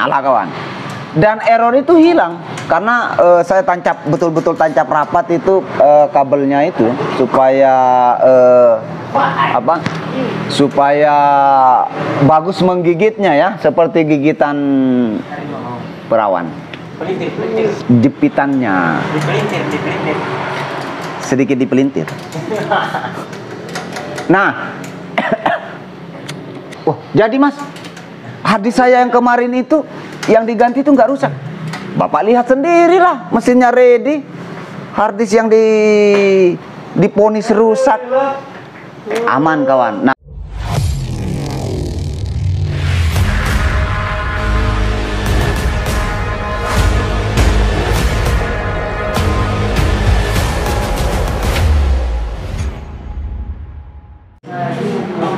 nyala kawan. Dan error itu hilang karena saya tancap betul-betul tancap rapat itu kabelnya itu supaya supaya bagus menggigitnya ya, seperti gigitan perawan. Jepitannya sedikit dipelintir. Nah, oh, jadi mas, harddisk saya yang kemarin itu yang diganti itu nggak rusak. Bapak lihat sendirilah, mesinnya ready. Harddisk yang diponis rusak, aman kawan.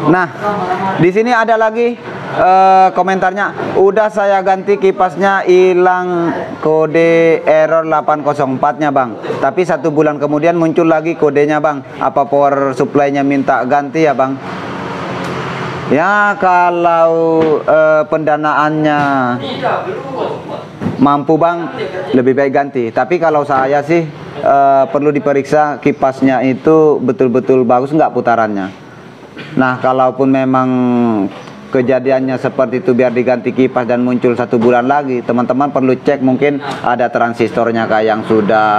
Nah, di sini ada lagi komentarnya, udah saya ganti kipasnya hilang kode error 804-nya bang, tapi 1 bulan kemudian muncul lagi kodenya bang. Apa power supply-nya minta ganti ya bang? Ya kalau pendanaannya mampu bang, lebih baik ganti. Tapi kalau saya sih perlu diperiksa kipasnya itu betul-betul bagus nggak putarannya. Nah, kalaupun memang kejadiannya seperti itu biar diganti kipas dan muncul 1 bulan lagi, teman-teman perlu cek mungkin ada transistornya kayak yang sudah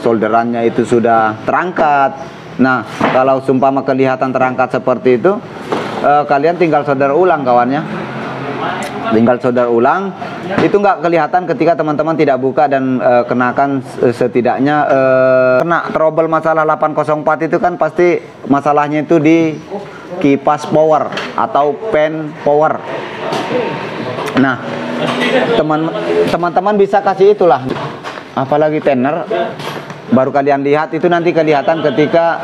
solderannya itu sudah terangkat. Nah, kalau sumpama kelihatan terangkat seperti itu, kalian tinggal solder ulang kawannya. Tinggal solder ulang, itu nggak kelihatan ketika teman-teman tidak buka dan kenakan setidaknya kena trouble masalah 804 itu kan pasti masalahnya itu di kipas power atau fan power. Nah, teman-teman bisa kasih itulah, apalagi tenor baru kalian lihat itu nanti kelihatan ketika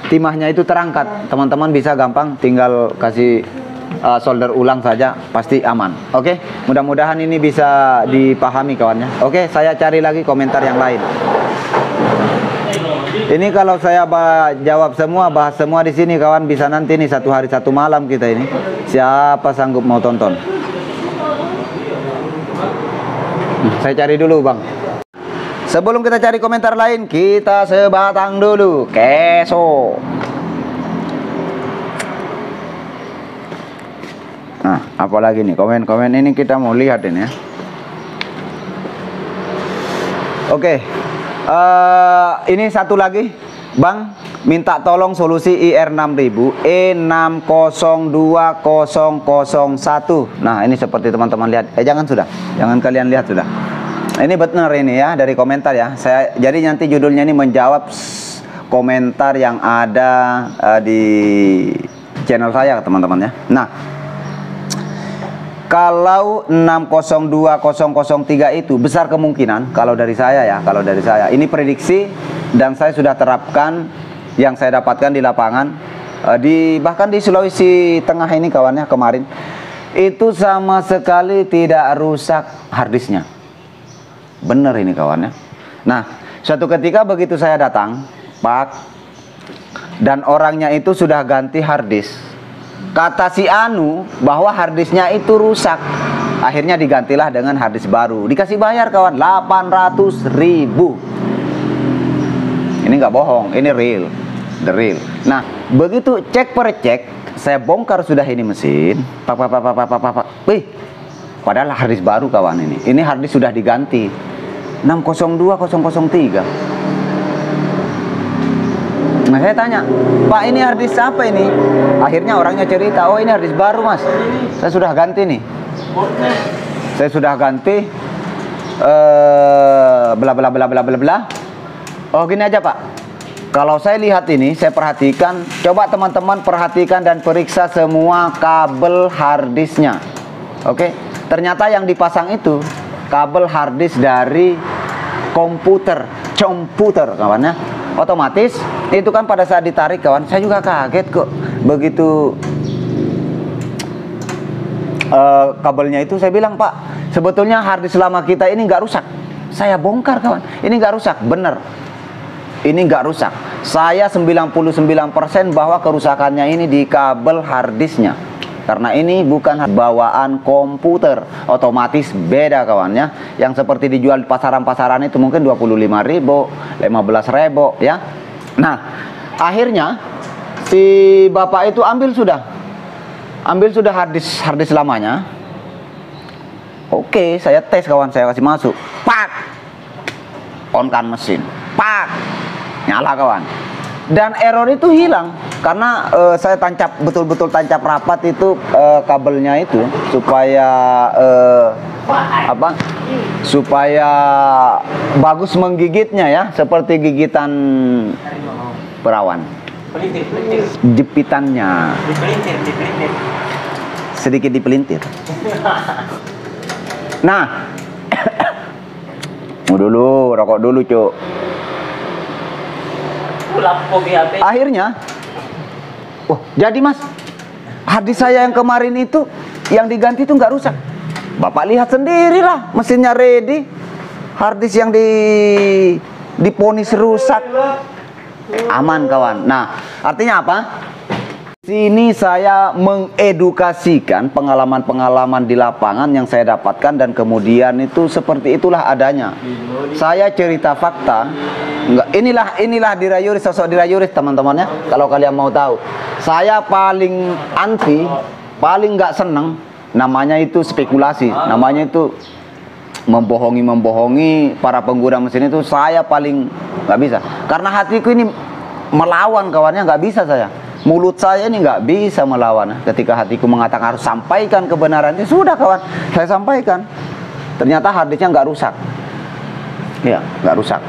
timahnya itu terangkat. Teman-teman bisa gampang tinggal kasih solder ulang saja, pasti aman. Oke, mudah-mudahan ini bisa dipahami kawannya. Oke, saya cari lagi komentar yang lain. Ini kalau saya jawab semua, bahas semua di sini kawan, bisa nanti nih 1 hari 1 malam kita ini. Siapa sanggup mau tonton? Saya cari dulu bang. Sebelum kita cari komentar lain, kita sebatang dulu keso. Nah, apalagi nih komen-komen ini kita mau lihat ini ya. Oke, ini satu lagi bang, minta tolong solusi IR6000 E602001. Nah, ini seperti teman-teman lihat. Jangan kalian lihat sudah. Ini benar ini ya, dari komentar ya. Jadi nanti judulnya ini menjawab komentar yang ada di channel saya teman-teman ya. Nah, kalau 602003 itu besar kemungkinan, kalau dari saya ya, ini prediksi dan saya sudah terapkan yang saya dapatkan di lapangan, bahkan di Sulawesi Tengah ini kawannya kemarin, itu sama sekali tidak rusak harddisknya. Bener ini kawannya. Nah, suatu ketika begitu saya datang, Pak, dan orangnya itu sudah ganti harddisk. Kata si Anu bahwa harddisknya itu rusak. Akhirnya digantilah dengan harddisk baru. Dikasih bayar kawan 800.000. Ini nggak bohong, ini real, the real. Nah, begitu cek per cek, saya bongkar sudah ini mesin. Wih, padahal harddisk baru kawan ini. Ini harddisk sudah diganti 602003. Nah, saya tanya, Pak, ini harddisk apa ini? Akhirnya orangnya cerita, oh ini harddisk baru mas, saya sudah ganti nih. Saya sudah ganti bla bla bla bla bla bla. Oh gini aja Pak, kalau saya lihat ini, saya perhatikan, coba teman-teman perhatikan dan periksa semua kabel harddisknya. Oke, ternyata yang dipasang itu kabel harddisk dari komputer kawannya. Otomatis itu kan pada saat ditarik kawan, saya juga kaget kok begitu kabelnya itu. Saya bilang, Pak, sebetulnya harddisk lama kita ini nggak rusak. Saya bongkar kawan, ini nggak rusak, bener, ini nggak rusak. Saya 99% bahwa kerusakannya ini di kabel harddisknya. karena ini bukan bawaan komputer, otomatis beda kawannya. Yang seperti dijual di pasaran-pasaran itu mungkin 25.000, 15.000 ya. Nah, akhirnya si bapak itu ambil sudah harddisk lamanya. Oke, saya tes kawan, saya kasih masuk, pak, on kan mesin, pak, nyala kawan. Dan error itu hilang karena saya tancap betul-betul tancap rapat itu kabelnya itu supaya supaya bagus menggigitnya ya, seperti gigitan perawan. Jepitannya sedikit dipelintir. Nah, dulu rokok dulu cuk. Akhirnya, jadi mas, harddisk saya yang kemarin itu yang diganti itu nggak rusak. Bapak lihat sendirilah, mesinnya ready, harddisk yang diponis rusak, aman kawan. Nah, artinya apa? Sini saya mengedukasikan pengalaman-pengalaman di lapangan yang saya dapatkan, dan kemudian itu seperti itulah adanya. Saya cerita fakta. Inilah dirayuris, sosok dirayuris teman-temannya. Kalau kalian mau tahu, saya paling anti, paling nggak seneng namanya itu spekulasi, namanya itu membohongi para pengguna mesin itu. Saya paling nggak bisa, karena hatiku ini melawan kawannya, nggak bisa saya. Mulut saya ini nggak bisa melawan. Ketika hatiku mengatakan harus sampaikan kebenaran, itu sudah kawan, saya sampaikan. Ternyata harddisknya nggak rusak. Ya, nggak rusak.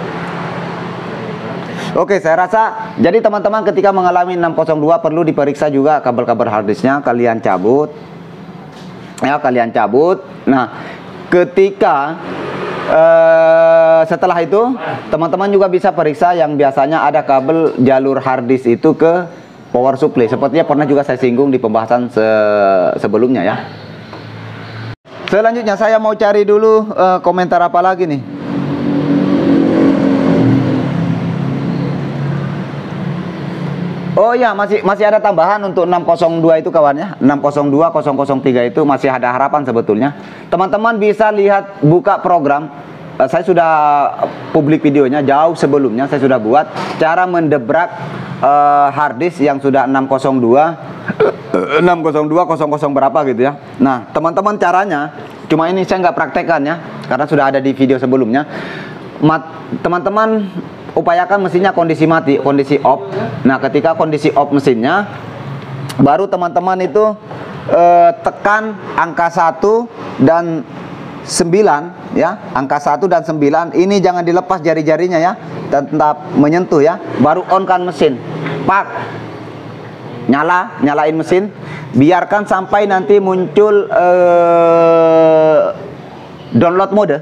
Oke, saya rasa jadi teman-teman ketika mengalami 602 perlu diperiksa juga kabel-kabel harddisknya. Kalian cabut, ya kalian cabut. Nah, ketika setelah itu teman-teman juga bisa periksa yang biasanya ada kabel jalur harddisk itu ke power supply. Sepertinya pernah juga saya singgung di pembahasan sebelumnya ya. Selanjutnya saya mau cari dulu komentar apa lagi nih. Oh ya, masih ada tambahan untuk 602 itu kawannya. 602 003 itu masih ada harapan sebetulnya. Teman-teman bisa lihat, buka program. Saya sudah publik videonya jauh sebelumnya, saya sudah buat cara mendebrak harddisk yang sudah 602 00 berapa gitu ya. Nah, teman-teman caranya, cuma ini saya nggak praktekkan ya, karena sudah ada di video sebelumnya. Teman-teman upayakan mesinnya kondisi mati, kondisi off. Nah, ketika kondisi off mesinnya, baru teman-teman itu tekan angka 1 dan 9 ya, angka 1 dan 9 ini jangan dilepas jari-jarinya ya, tetap menyentuh ya. Baru on kan mesin, pak, nyalain mesin, biarkan sampai nanti muncul download mode,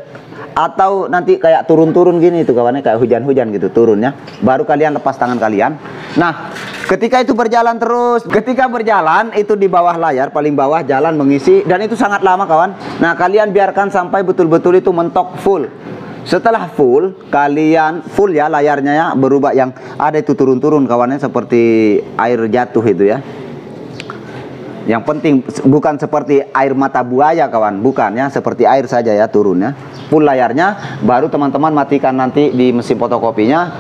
atau nanti kayak turun-turun gini itu kawannya, kayak hujan-hujan gitu turunnya, baru kalian lepas tangan kalian. Nah, ketika itu berjalan terus, ketika berjalan itu di bawah layar, paling bawah jalan mengisi, dan itu sangat lama kawan. Nah, kalian biarkan sampai betul-betul itu mentok full. Setelah full, kalian full ya layarnya ya, berubah yang ada itu turun-turun kawannya, seperti air jatuh itu ya. Yang penting bukan seperti air mata buaya kawan, bukan ya, seperti air saja ya turunnya. Full layarnya, baru teman-teman matikan nanti di mesin fotokopinya,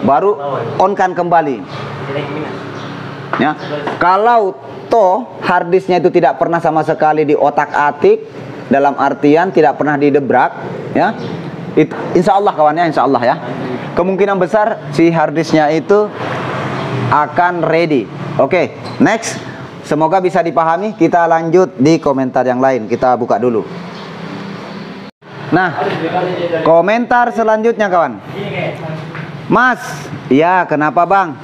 baru on kan kembali. Ya, kalau toh harddisknya itu tidak pernah sama sekali di otak-atik, dalam artian tidak pernah didebrak, ya, insya Allah kawannya, insya Allah ya, kemungkinan besar si harddisknya itu akan ready. Oke, next. Semoga bisa dipahami. Kita lanjut di komentar yang lain. Kita buka dulu. Nah, komentar selanjutnya kawan. Mas, ya kenapa bang?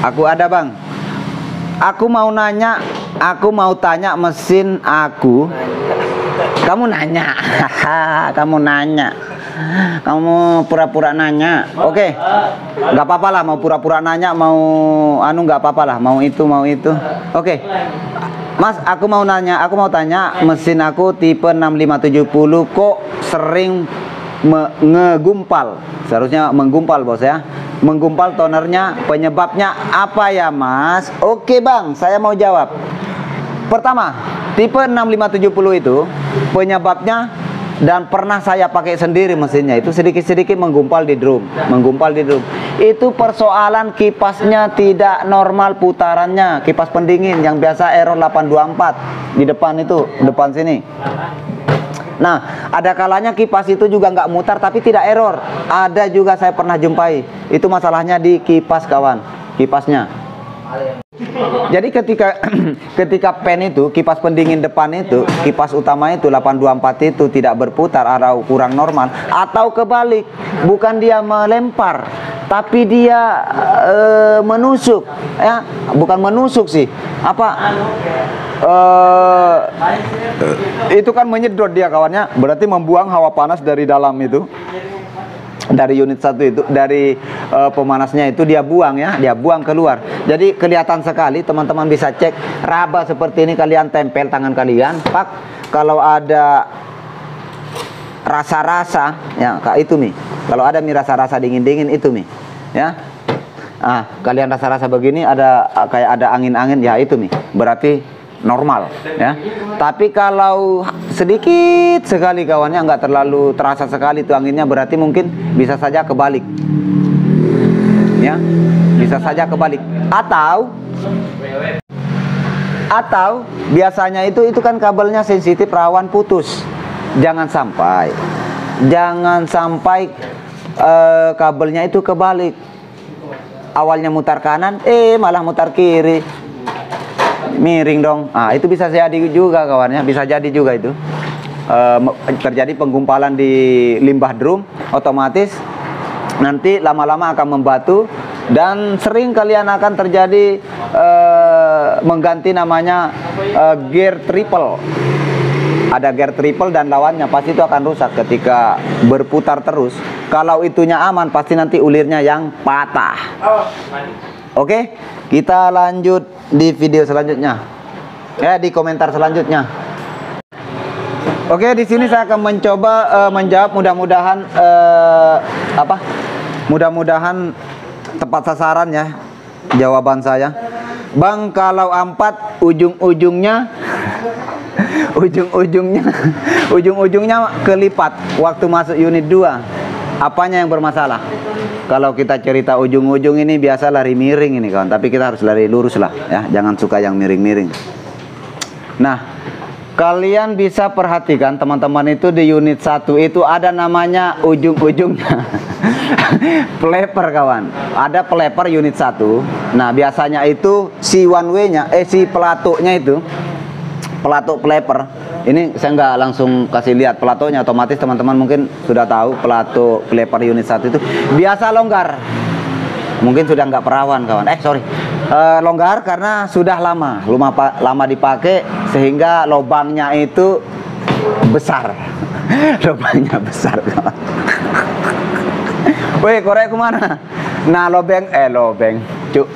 Aku ada bang. Aku mau tanya mesin aku. Kamu nanya. Kamu nanya. Kamu pura-pura nanya. Oke. Nggak apa-apa lah, mau pura-pura nanya, mau nggak apa-apa lah, mau itu. Oke. Mas, aku mau tanya, mesin aku tipe 6570 kok sering ngegumpal. Seharusnya menggumpal bos ya. Menggumpal tonernya, penyebabnya apa ya mas? Oke bang, saya mau jawab. Pertama, tipe 6570 itu penyebabnya, dan pernah saya pakai sendiri mesinnya, itu sedikit-sedikit menggumpal di drum. Itu persoalan kipasnya tidak normal putarannya, kipas pendingin yang biasa error 824 di depan itu, depan sini. Nah, ada kalanya kipas itu juga nggak mutar tapi tidak error. Ada juga saya pernah jumpai. Itu masalahnya di kipas, kawan, kipasnya. Jadi ketika pen itu, kipas pendingin depan itu, kipas utama itu 824 itu tidak berputar atau kurang normal, atau kebalik, bukan dia melempar tapi dia menusuk, ya, bukan menusuk sih, apa, itu kan menyedot dia, kawannya, berarti membuang hawa panas dari dalam itu, dari unit 1 itu, dari pemanasnya itu dia buang, ya, dia buang keluar. Jadi kelihatan sekali, teman-teman bisa cek raba seperti ini, kalian tempel tangan kalian, pak, kalau ada rasa-rasa, ya, kayak itu nih, kalau ada nih rasa-rasa dingin-dingin itu nih, ya, kalian rasa-rasa begini, ada kayak ada angin-angin, ya, itu nih, berarti normal, ya. Tapi kalau sedikit sekali, kawannya, nggak terlalu terasa sekali tuh anginnya, berarti mungkin bisa saja kebalik, ya, bisa saja kebalik, atau biasanya itu kan kabelnya sensitif, rawan putus. Jangan sampai kabelnya itu kebalik, awalnya mutar kanan, malah mutar kiri, miring dong. Itu bisa jadi juga, kawannya, bisa jadi juga itu terjadi penggumpalan di limbah drum, otomatis nanti lama-lama akan membatu, dan sering kalian akan terjadi mengganti namanya gear triple. Ada gear triple dan lawannya pasti itu akan rusak ketika berputar terus. Kalau itunya aman, pasti nanti ulirnya yang patah. Oke, kita lanjut di video selanjutnya, di komentar selanjutnya. Oke, di sini saya akan mencoba menjawab, mudah-mudahan tepat sasaran, ya, jawaban saya. Bang, kalau ampat ujung-ujungnya kelipat waktu masuk unit 2, apanya yang bermasalah? Kalau kita cerita ujung-ujung ini biasa lari miring ini, kawan, tapi kita harus lari lurus lah, ya, jangan suka yang miring-miring. Nah, kalian bisa perhatikan, teman-teman, itu di unit 1 itu ada namanya ujung-ujungnya flaper, kawan. Ada flaper unit 1. Nah, biasanya itu si one way-nya, si pelatuknya itu, pelatuk flaper. Ini saya nggak langsung kasih lihat pelatuknya, otomatis teman-teman mungkin sudah tahu pelatuk flaper unit 1 itu biasa longgar. Mungkin sudah nggak perawan, kawan. Longgar karena sudah lama dipakai, sehingga lubangnya itu besar. Lubangnya besar, kawan. Woi, korek kemana? Nah, lobeng, cuk.